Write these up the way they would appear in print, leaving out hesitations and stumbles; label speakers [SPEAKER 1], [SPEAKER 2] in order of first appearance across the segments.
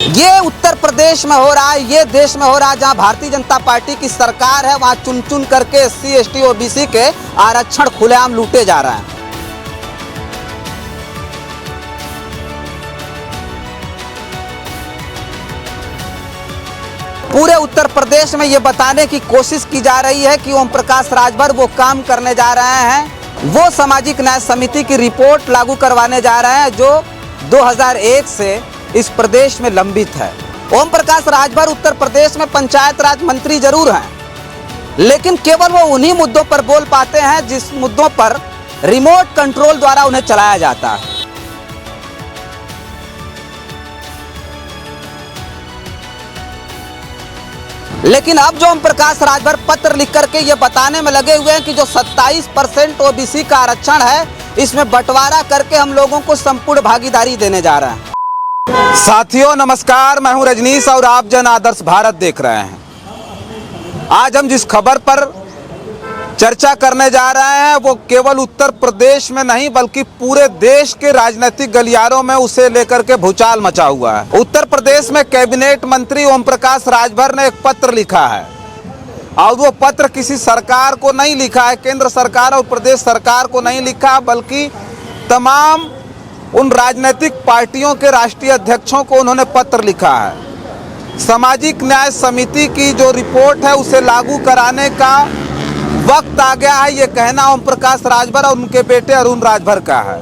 [SPEAKER 1] ये उत्तर प्रदेश में हो रहा है, ये देश में हो रहा है, जहां भारतीय जनता पार्टी की सरकार है वहां चुन चुन करके एससी एसटी ओबीसी के आरक्षण खुलेआम लूटे जा रहे हैं। पूरे उत्तर प्रदेश में ये बताने की कोशिश की जा रही है कि ओम प्रकाश राजभर वो काम करने जा रहे हैं, वो सामाजिक न्याय समिति की रिपोर्ट लागू करवाने जा रहे हैं जो 2001 से इस प्रदेश में लंबित है। ओम प्रकाश राजभर उत्तर प्रदेश में पंचायत राज मंत्री जरूर हैं, लेकिन केवल वो उन्हीं मुद्दों पर बोल पाते हैं जिस मुद्दों पर रिमोट कंट्रोल द्वारा उन्हें चलाया जाता है। लेकिन अब जो ओम प्रकाश राजभर पत्र लिख करके ये बताने में लगे हुए हैं कि जो 27% ओबीसी का आरक्षण है, इसमें बंटवारा करके हम लोगों को संपूर्ण भागीदारी देने जा रहे हैं। साथियों नमस्कार, मैं हूं रजनीश और आप जन आदर्श भारत देख रहे हैं। आज हम जिस खबर पर चर्चा करने जा रहे हैं वो केवल उत्तर प्रदेश में नहीं बल्कि पूरे देश के राजनीतिक गलियारों में उसे लेकर के भूचाल मचा हुआ है। उत्तर प्रदेश में कैबिनेट मंत्री ओम प्रकाश राजभर ने एक पत्र लिखा है और वो पत्र किसी सरकार को नहीं लिखा है, केंद्र सरकार और प्रदेश सरकार को नहीं लिखा, बल्कि तमाम उन राजनीतिक पार्टियों के राष्ट्रीय अध्यक्षों को उन्होंने पत्र लिखा है। सामाजिक न्याय समिति की जो रिपोर्ट है उसे लागू कराने का वक्त आ गया है, ये कहना ओम प्रकाश राजभर और उनके बेटे अरुण राजभर का है।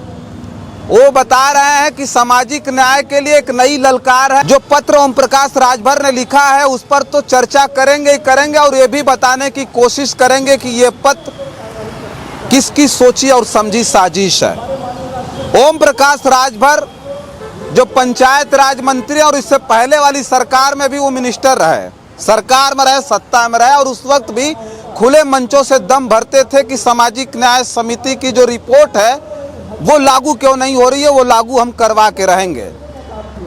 [SPEAKER 1] वो बता रहे हैं कि सामाजिक न्याय के लिए एक नई ललकार है। जो पत्र ओम प्रकाश राजभर ने लिखा है उस पर तो चर्चा करेंगे ही करेंगे और ये भी बताने की कोशिश करेंगे कि ये पत्र किसकी सोची और समझी साजिश है। ओम प्रकाश राजभर जो पंचायत राज मंत्री और इससे पहले वाली सरकार में भी वो मिनिस्टर रहे, सरकार में रहे, सत्ता में रहे और उस वक्त भी खुले मंचों से दम भरते थे कि सामाजिक न्याय समिति की जो रिपोर्ट है वो लागू क्यों नहीं हो रही है, वो लागू हम करवा के रहेंगे।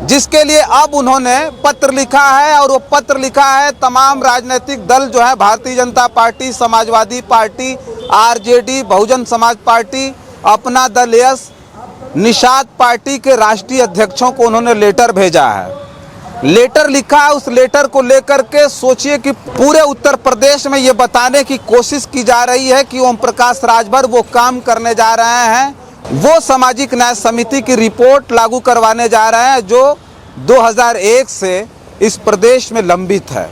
[SPEAKER 1] जिसके लिए अब उन्होंने पत्र लिखा है और वो पत्र लिखा है तमाम राजनीतिक दल जो है Bharatiya Janata party, Samajwadi party, RJD, Bahujan Samaj party, अपना दल यस, निषाद पार्टी के राष्ट्रीय अध्यक्षों को उन्होंने लेटर भेजा है। लेटर लिखा है, उस लेटर को लेकर के सोचिए कि पूरे उत्तर प्रदेश में ये बताने की कोशिश की जा रही है कि ओम प्रकाश राजभर वो काम करने जा रहे हैं, वो सामाजिक न्याय समिति की रिपोर्ट लागू करवाने जा रहे हैं जो 2001 से इस प्रदेश में लंबित है।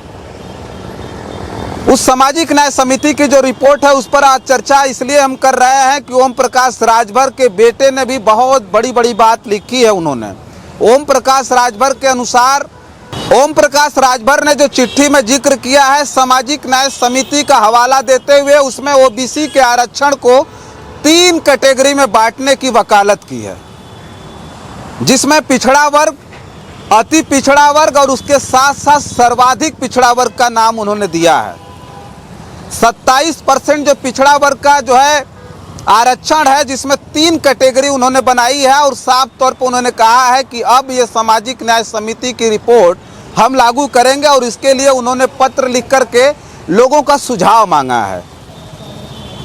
[SPEAKER 1] उस सामाजिक न्याय समिति की जो रिपोर्ट है उस पर आज चर्चा इसलिए हम कर रहे हैं कि ओम प्रकाश राजभर के बेटे ने भी बहुत बड़ी बात लिखी है। उन्होंने ओम प्रकाश राजभर के अनुसार, ओम प्रकाश राजभर ने जो चिट्ठी में जिक्र किया है सामाजिक न्याय समिति का हवाला देते हुए उसमें ओबीसी के आरक्षण को 3 कैटेगरी में बांटने की वकालत की है, जिसमें पिछड़ा वर्ग, अति पिछड़ा वर्ग और उसके साथ साथ सर्वाधिक पिछड़ा वर्ग का नाम उन्होंने दिया है। 27% जो पिछड़ा वर्ग का जो है आरक्षण है, जिसमें 3 कैटेगरी उन्होंने बनाई है और साफ तौर पर उन्होंने कहा है कि अब ये सामाजिक न्याय समिति की रिपोर्ट हम लागू करेंगे और इसके लिए उन्होंने पत्र लिख करके लोगों का सुझाव मांगा है।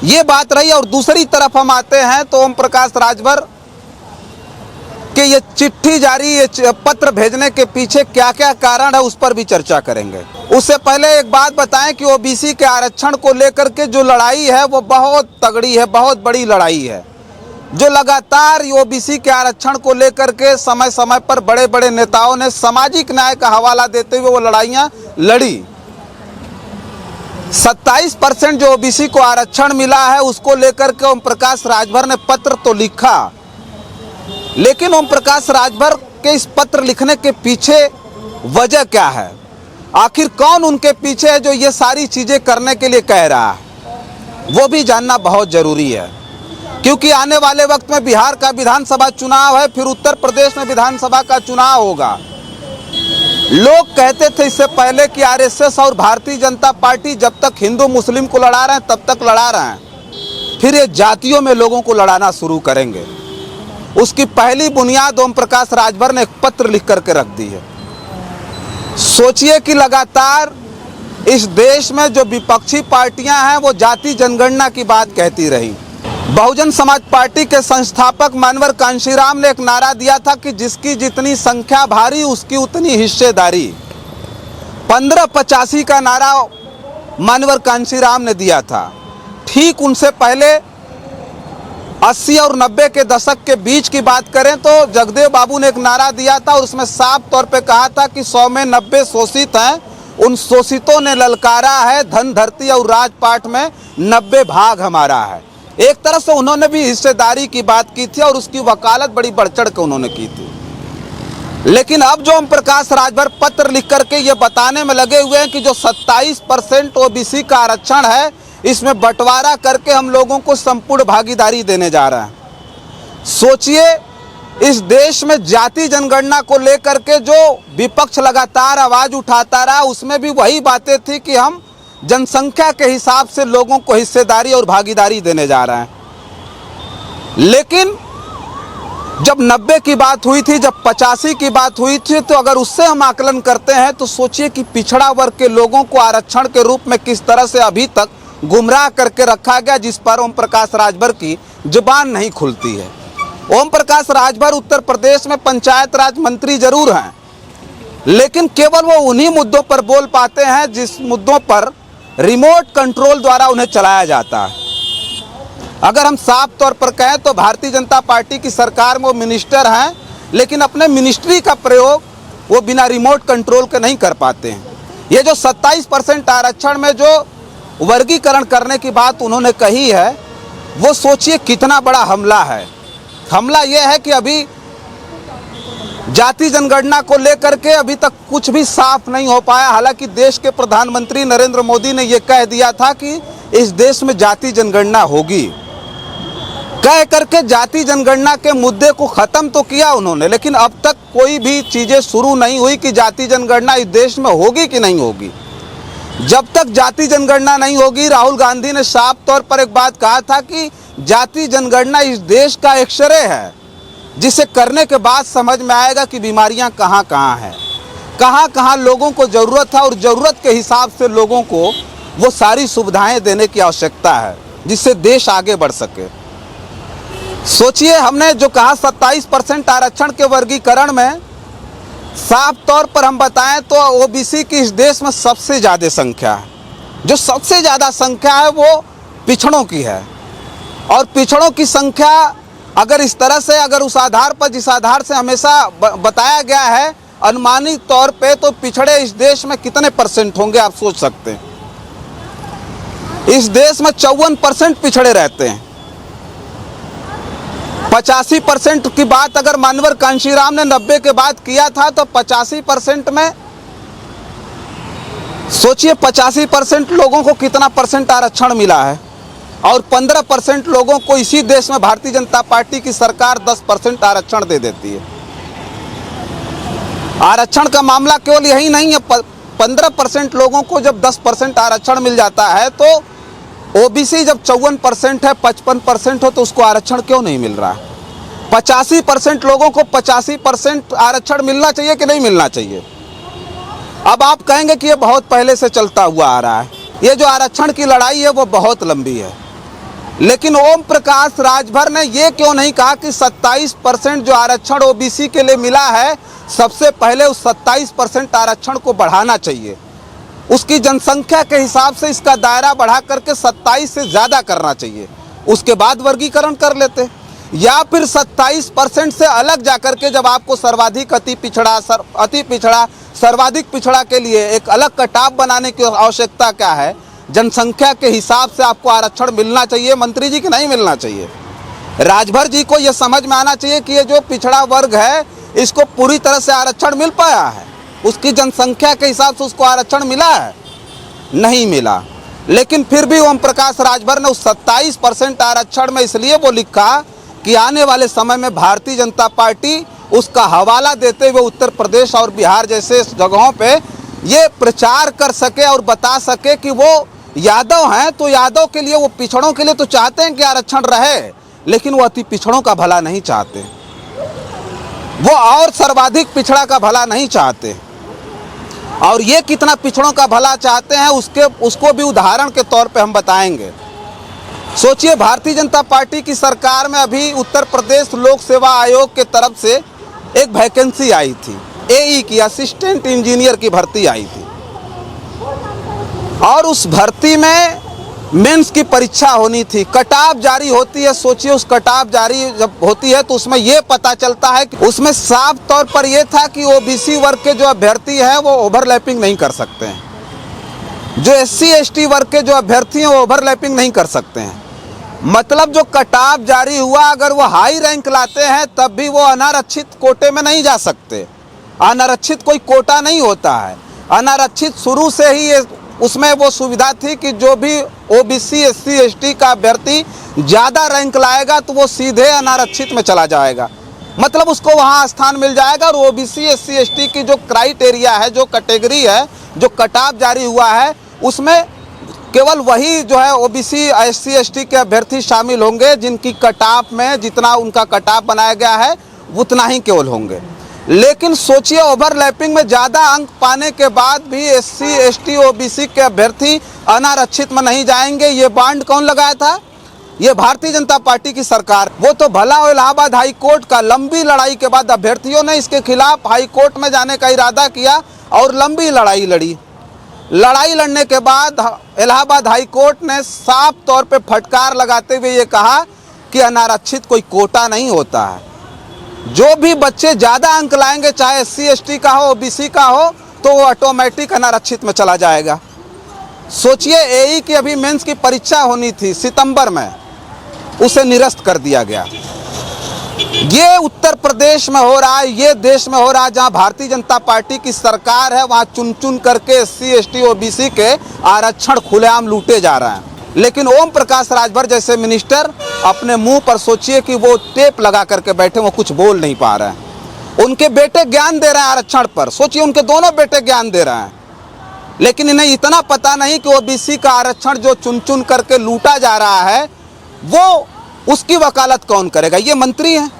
[SPEAKER 1] ये बात रही। और दूसरी तरफ हम आते हैं तो ओम प्रकाश राजभर के ये चिट्ठी जारी, ये पत्र भेजने के पीछे क्या क्या कारण है उस पर भी चर्चा करेंगे। उससे पहले एक बात बताएं कि ओबीसी के आरक्षण को लेकर के जो लड़ाई है वो बहुत तगड़ी है, बहुत बड़ी लड़ाई है। जो लगातार ओबीसी के आरक्षण को लेकर के समय समय पर बड़े बड़े नेताओं ने सामाजिक न्याय का हवाला देते हुए वो लड़ाइयाँ लड़ी। 27% जो ओबीसी को आरक्षण मिला है उसको लेकर के ओम प्रकाश राजभर ने पत्र तो लिखा, लेकिन ओम प्रकाश राजभर के इस पत्र लिखने के पीछे वजह क्या है, आखिर कौन उनके पीछे है जो ये सारी चीजें करने के लिए कह रहा है, वो भी जानना बहुत जरूरी है। क्योंकि आने वाले वक्त में बिहार का विधानसभा चुनाव है, फिर उत्तर प्रदेश में विधानसभा का चुनाव होगा। लोग कहते थे इससे पहले कि आरएसएस और भारतीय जनता पार्टी जब तक हिंदू मुस्लिम को लड़ा रहे हैं तब तक लड़ा रहे हैं, फिर ये जातियों में लोगों को लड़ाना शुरू करेंगे। उसकी पहली बुनियाद ओम प्रकाश राजभर ने एक पत्र लिख करके रख दी है। सोचिए कि लगातार इस देश में जो विपक्षी पार्टियां हैं वो जाति जनगणना की बात कहती रही, बहुजन समाज पार्टी के संस्थापक मानवर कांशीराम ने एक नारा दिया था कि जिसकी जितनी संख्या भारी उसकी उतनी हिस्सेदारी। 1585 का नारा मानवर कांशीराम ने दिया था। ठीक उनसे पहले 80 और 90 के दशक के बीच की बात करें तो जगदेव बाबू ने एक नारा दिया था और उसमें साफ तौर पे कहा था कि 100 में 90 शोषित हैं, उन शोषितों ने ललकारा है, धन धरती और राजपाट में 90 भाग हमारा है। एक तरह से उन्होंने भी हिस्सेदारी की बात की थी और उसकी वकालत बड़ी बढ़ चढ़ के उन्होंने की थी। लेकिन अब जो ओम प्रकाश राजभर पत्र लिख करके ये बताने में लगे हुए हैं कि जो 27% ओबीसी का आरक्षण है, इसमें बंटवारा करके हम लोगों को संपूर्ण भागीदारी देने जा रहे हैं। सोचिए, इस देश में जाति जनगणना को लेकर के जो विपक्ष लगातार आवाज उठाता रहा, उसमें भी वही बातें थी कि हम जनसंख्या के हिसाब से लोगों को हिस्सेदारी और भागीदारी देने जा रहे हैं। लेकिन जब 90 की बात हुई थी, जब 85 की बात हुई थी, तो अगर उससे हम आकलन करते हैं तो सोचिए कि पिछड़ा वर्ग के लोगों को आरक्षण के रूप में किस तरह से अभी तक गुमराह करके रखा गया, जिस पर ओम प्रकाश राजभर की जुबान नहीं खुलती है। ओम प्रकाश राजभर उत्तर प्रदेश में पंचायत राज मंत्री जरूर हैं, लेकिन केवल वो उन्हीं मुद्दों पर बोल पाते हैं जिस मुद्दों पर रिमोट कंट्रोल द्वारा उन्हें चलाया जाता है। अगर हम साफ तौर पर कहें तो भारतीय जनता पार्टी की सरकार में वो मिनिस्टर हैं, लेकिन अपने मिनिस्ट्री का प्रयोग वो बिना रिमोट कंट्रोल के नहीं कर पाते हैं। ये जो 27% आरक्षण में जो वर्गीकरण करने की बात उन्होंने कही है, वो सोचिए कितना बड़ा हमला है। हमला ये है कि अभी जाति जनगणना को लेकर के अभी तक कुछ भी साफ नहीं हो पाया। हालांकि देश के प्रधानमंत्री नरेंद्र मोदी ने यह कह दिया था कि इस देश में जाति जनगणना होगी, कह करके जाति जनगणना के मुद्दे को खत्म तो किया उन्होंने, लेकिन अब तक कोई भी चीजें शुरू नहीं हुई कि जाति जनगणना इस देश में होगी कि नहीं होगी। जब तक जाति जनगणना नहीं होगी, राहुल गांधी ने साफ तौर पर एक बात कहा था कि जाति जनगणना इस देश का एक्सरे है, जिसे करने के बाद समझ में आएगा कि बीमारियां कहां कहां हैं, कहां कहां लोगों को ज़रूरत है और ज़रूरत के हिसाब से लोगों को वो सारी सुविधाएं देने की आवश्यकता है, जिससे देश आगे बढ़ सके। सोचिए, हमने जो कहा 27% आरक्षण के वर्गीकरण में साफ तौर पर हम बताएं तो ओबीसी की इस देश में सबसे ज़्यादा संख्या है। जो सबसे ज़्यादा संख्या है वो पिछड़ों की है, और पिछड़ों की संख्या अगर इस तरह से, अगर उस आधार पर जिस आधार से हमेशा बताया गया है अनुमानित तौर पे, तो पिछड़े इस देश में कितने % होंगे आप सोच सकते हैं। इस देश में 54% पिछड़े रहते हैं। 85% की बात अगर मानवर कांशीराम ने 90 के बाद किया था, तो 85% में सोचिए 85% लोगों को कितना % आरक्षण मिला है, और 15% लोगों को इसी देश में भारतीय जनता पार्टी की सरकार 10% आरक्षण दे देती है। आरक्षण का मामला केवल यही नहीं है, 15% लोगों को जब 10% आरक्षण मिल जाता है, तो ओबीसी जब 54% है, 55% हो, तो उसको आरक्षण क्यों नहीं मिल रहा है। 85% लोगों को 85% आरक्षण मिलना चाहिए कि नहीं मिलना चाहिए। अब आप कहेंगे कि ये बहुत पहले से चलता हुआ आ रहा है, ये जो आरक्षण की लड़ाई है वो बहुत लंबी है, लेकिन ओम प्रकाश राजभर ने ये क्यों नहीं कहा कि 27% जो आरक्षण ओबीसी के लिए मिला है, सबसे पहले उस 27% आरक्षण को बढ़ाना चाहिए, उसकी जनसंख्या के हिसाब से इसका दायरा बढ़ा करके 27 से ज़्यादा करना चाहिए, उसके बाद वर्गीकरण कर लेते। या फिर 27% से अलग जाकर के जब आपको सर्वाधिक अति पिछड़ा सर्वाधिक पिछड़ा के लिए एक अलग कटाव बनाने की आवश्यकता क्या है, जनसंख्या के हिसाब से आपको आरक्षण मिलना चाहिए मंत्री जी कि नहीं मिलना चाहिए। राजभर जी को यह समझ में आना चाहिए कि ये जो पिछड़ा वर्ग है इसको पूरी तरह से आरक्षण मिल पाया है, उसकी जनसंख्या के हिसाब से उसको आरक्षण मिला है, नहीं मिला। लेकिन फिर भी ओम प्रकाश राजभर ने उस 27% आरक्षण में इसलिए वो लिखा कि आने वाले समय में भारतीय जनता पार्टी उसका हवाला देते हुए उत्तर प्रदेश और बिहार जैसे जगहों पे ये प्रचार कर सके और बता सके कि वो यादव हैं, तो यादव के लिए, वो पिछड़ों के लिए तो चाहते हैं कि आरक्षण रहे, लेकिन वो अति पिछड़ों का भला नहीं चाहते, वो और सर्वाधिक पिछड़ा का भला नहीं चाहते। और ये कितना पिछड़ों का भला चाहते हैं उसको भी उदाहरण के तौर पे हम बताएंगे। सोचिए, भारतीय जनता पार्टी की सरकार में अभी उत्तर प्रदेश लोक सेवा आयोग के तरफ से एक वैकेंसी आई थी, एई की, असिस्टेंट इंजीनियर की भर्ती आई थी, और उस भर्ती में मेंस की परीक्षा होनी थी, कट ऑफ जारी होती है। सोचिए, उस कट ऑफ जारी जब होती है तो उसमें यह पता चलता है कि उसमें साफ तौर पर यह था कि ओबीसी वर्ग के जो अभ्यर्थी हैं वो ओवरलैपिंग नहीं कर सकते हैं, जो एससी एसटी वर्ग के जो अभ्यर्थी हैं वो ओवरलैपिंग नहीं कर सकते हैं। मतलब जो कट ऑफ जारी हुआ, अगर वो हाई रैंक लाते हैं तब भी वो अनारक्षित कोटे में नहीं जा सकते। अनारक्षित कोई कोटा नहीं होता है, अनारक्षित शुरू से ही उसमें वो सुविधा थी कि जो भी ओबीसी एससी एसटी का अभ्यर्थी ज़्यादा रैंक लाएगा तो वो सीधे अनारक्षित में चला जाएगा, मतलब उसको वहाँ स्थान मिल जाएगा। और ओबीसी एससी एसटी की जो क्राइटेरिया है, जो कैटेगरी है, जो कट ऑफ जारी हुआ है, उसमें केवल वही जो है ओबीसी एससी एसटी के अभ्यर्थी शामिल होंगे जिनकी कट ऑफ में जितना उनका कट ऑफ बनाया गया है उतना ही केवल होंगे। लेकिन सोचिए, ओवरलैपिंग में ज़्यादा अंक पाने के बाद भी एससी एसटी ओबीसी के अभ्यर्थी अनारक्षित में नहीं जाएंगे। ये बांड कौन लगाया था? ये भारतीय जनता पार्टी की सरकार। वो तो भला हो इलाहाबाद हाई कोर्ट का, लंबी लड़ाई के बाद अभ्यर्थियों ने इसके खिलाफ हाई कोर्ट में जाने का इरादा किया और लंबी लड़ाई लड़ी। लड़ाई लड़ने के बाद इलाहाबाद हाई कोर्ट ने साफ तौर पे फटकार लगाते हुए ये कहा कि अनारक्षित कोई कोटा नहीं होता है। जो भी बच्चे ज़्यादा अंक लाएंगे, चाहे एससी एसटी का हो, ओबीसी का हो, तो वो ऑटोमेटिक अनारक्षित में चला जाएगा। सोचिए, एई की अभी मेंस की परीक्षा होनी थी सितंबर में, उसे निरस्त कर दिया गया। ये उत्तर प्रदेश में हो रहा है, ये देश में हो रहा है जहां भारतीय जनता पार्टी की सरकार है, वहां चुन चुन करके एससी एसटी ओबीसी के आरक्षण खुलेआम लूटे जा रहे हैं। लेकिन ओम प्रकाश राजभर जैसे मिनिस्टर अपने मुंह पर, सोचिए कि वो टेप लगा करके बैठे, वो कुछ बोल नहीं पा रहे हैं। उनके बेटे ज्ञान दे रहे हैं आरक्षण पर, सोचिए उनके दोनों बेटे ज्ञान दे रहे हैं, लेकिन इन्हें इतना पता नहीं कि ओबीसी का आरक्षण जो चुन चुन करके लूटा जा रहा है वो उसकी वकालत कौन करेगा। ये मंत्री हैं,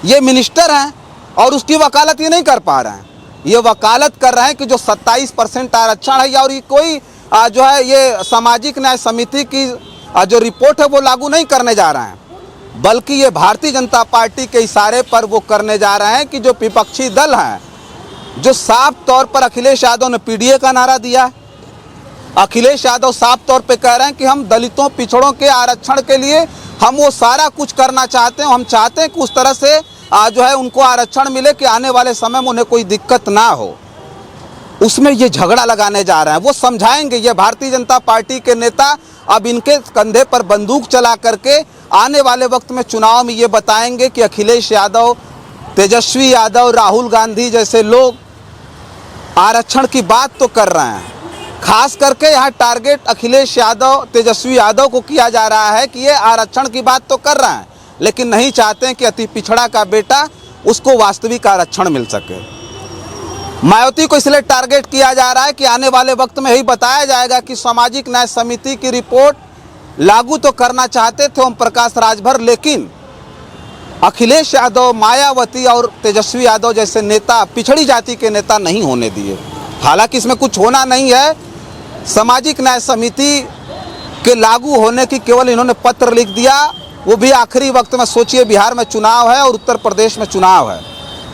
[SPEAKER 1] ये मिनिस्टर हैं, और उसकी वकालत ये नहीं कर पा रहे हैं। ये वकालत कर रहे हैं कि जो 27% आरक्षण है, और ये कोई जो है ये सामाजिक न्याय समिति की जो रिपोर्ट है वो लागू नहीं करने जा रहे हैं, बल्कि ये भारतीय जनता पार्टी के इशारे पर वो करने जा रहे हैं कि जो विपक्षी दल हैं, जो साफ तौर पर अखिलेश यादव ने पीडीए का नारा दिया। अखिलेश यादव साफ तौर पे कह रहे हैं कि हम दलितों पिछड़ों के आरक्षण के लिए हम वो सारा कुछ करना चाहते हैं। हम चाहते हैं कि उस तरह से जो है उनको आरक्षण मिले कि आने वाले समय में उन्हें कोई दिक्कत ना हो। उसमें ये झगड़ा लगाने जा रहे हैं, वो समझाएंगे। ये भारतीय जनता पार्टी के नेता अब इनके कंधे पर बंदूक चला करके आने वाले वक्त में चुनाव में ये बताएंगे कि अखिलेश यादव, तेजस्वी यादव, राहुल गांधी जैसे लोग आरक्षण की बात तो कर रहे हैं। खास करके यहाँ टारगेट अखिलेश यादव, तेजस्वी यादव को किया जा रहा है कि ये आरक्षण की बात तो कर रहे हैं, लेकिन नहीं चाहते हैं कि अति पिछड़ा का बेटा उसको वास्तविक आरक्षण मिल सके। मायावती को इसलिए टारगेट किया जा रहा है कि आने वाले वक्त में यही बताया जाएगा कि सामाजिक न्याय समिति की रिपोर्ट लागू तो करना चाहते थे ओम प्रकाश राजभर, लेकिन अखिलेश यादव, मायावती और तेजस्वी यादव जैसे नेता पिछड़ी जाति के नेता नहीं होने दिए। हालांकि इसमें कुछ होना नहीं है, सामाजिक न्याय समिति के लागू होने की केवल इन्होंने पत्र लिख दिया, वो भी आखिरी वक्त में। सोचिए, बिहार में चुनाव है और उत्तर प्रदेश में चुनाव है,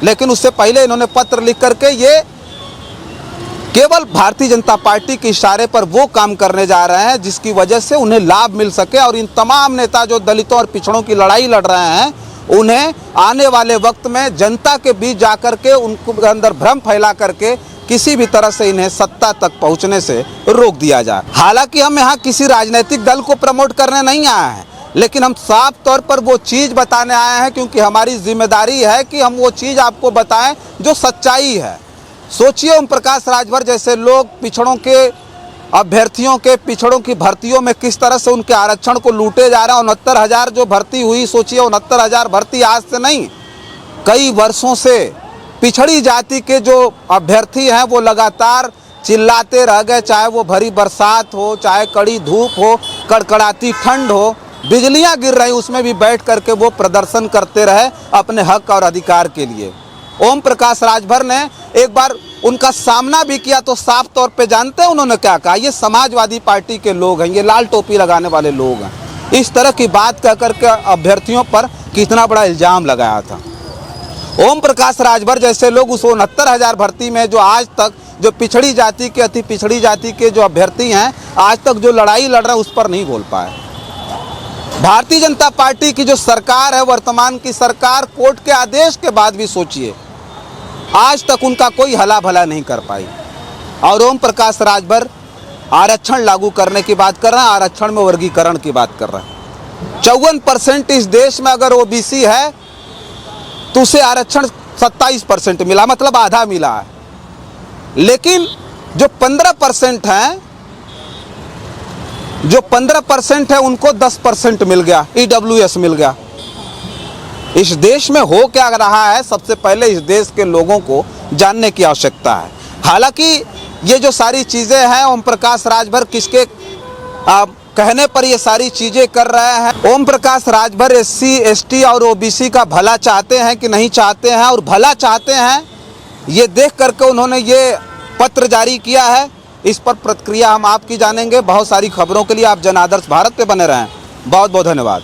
[SPEAKER 1] लेकिन उससे पहले इन्होंने पत्र लिख करके ये केवल भारतीय जनता पार्टी के इशारे पर वो काम करने जा रहे हैं जिसकी वजह से उन्हें लाभ मिल सके। और इन तमाम नेता जो दलितों और पिछड़ों की लड़ाई लड़ रहे हैं, उन्हें आने वाले वक्त में जनता के बीच जाकर के उनके अंदर भ्रम फैला करके किसी भी तरह से इन्हें सत्ता तक पहुंचने से रोक दिया जाए। हालांकि हम यहाँ किसी राजनीतिक दल को प्रमोट करने नहीं आए हैं, लेकिन हम साफ तौर पर वो चीज़ बताने आए हैं, क्योंकि हमारी जिम्मेदारी है कि हम वो चीज़ आपको बताएं जो सच्चाई है। सोचिए, ओम प्रकाश राजभर जैसे लोग पिछड़ों के अभ्यर्थियों के, पिछड़ों की भर्तियों में किस तरह से उनके आरक्षण को लूटे जा रहे हैं। 69,000 जो भर्ती हुई, सोचिए 69,000 भर्ती आज से नहीं, कई वर्षों से पिछड़ी जाति के जो अभ्यर्थी हैं वो लगातार चिल्लाते रह गए, चाहे वो भरी बरसात हो, चाहे कड़ी धूप हो, कड़कड़ाती ठंड हो, बिजलियां गिर रही, उसमें भी बैठ करके वो प्रदर्शन करते रहे अपने हक और अधिकार के लिए। ओम प्रकाश राजभर ने एक बार उनका सामना भी किया तो साफ तौर पे जानते हैं उन्होंने क्या कहा। ये समाजवादी पार्टी के लोग हैं, ये लाल टोपी लगाने वाले लोग हैं। इस तरह की बात कह करके अभ्यर्थियों पर कितना बड़ा इल्ज़ाम लगाया था। ओम प्रकाश राजभर जैसे लोग उस 69,000 भर्ती में जो आज तक जो पिछड़ी जाति के अति पिछड़ी जाति के जो अभ्यर्थी हैं आज तक जो लड़ाई लड़ रहे हैं उस पर नहीं बोल पाए। भारतीय जनता पार्टी की जो सरकार है वर्तमान की सरकार कोर्ट के आदेश के बाद भी सोचिए आज तक उनका कोई हला भला नहीं कर पाई। और ओम प्रकाश राजभर आरक्षण लागू करने की बात कर रहे हैं, आरक्षण में वर्गीकरण की बात कर रहे हैं। 54% इस देश में अगर ओबीसी है तो उसे आरक्षण 27% मिला, मतलब आधा मिला है। लेकिन जो 15% हैं, जो 15% है उनको 10% मिल गया, ईडब्ल्यूएस मिल गया। इस देश में हो क्या रहा है सबसे पहले इस देश के लोगों को जानने की आवश्यकता है। हालांकि ये जो सारी चीज़ें हैं ओम प्रकाश राजभर किसके कहने पर ये सारी चीज़ें कर रहे हैं। ओम प्रकाश राजभर एससी एसटी और ओबीसी का भला चाहते हैं कि नहीं चाहते हैं, और भला चाहते हैं ये देख करके उन्होंने ये पत्र जारी किया है। इस पर प्रतिक्रिया हम आपकी जानेंगे। बहुत सारी खबरों के लिए आप जन आदर्श भारत पे बने रहें। बहुत बहुत धन्यवाद।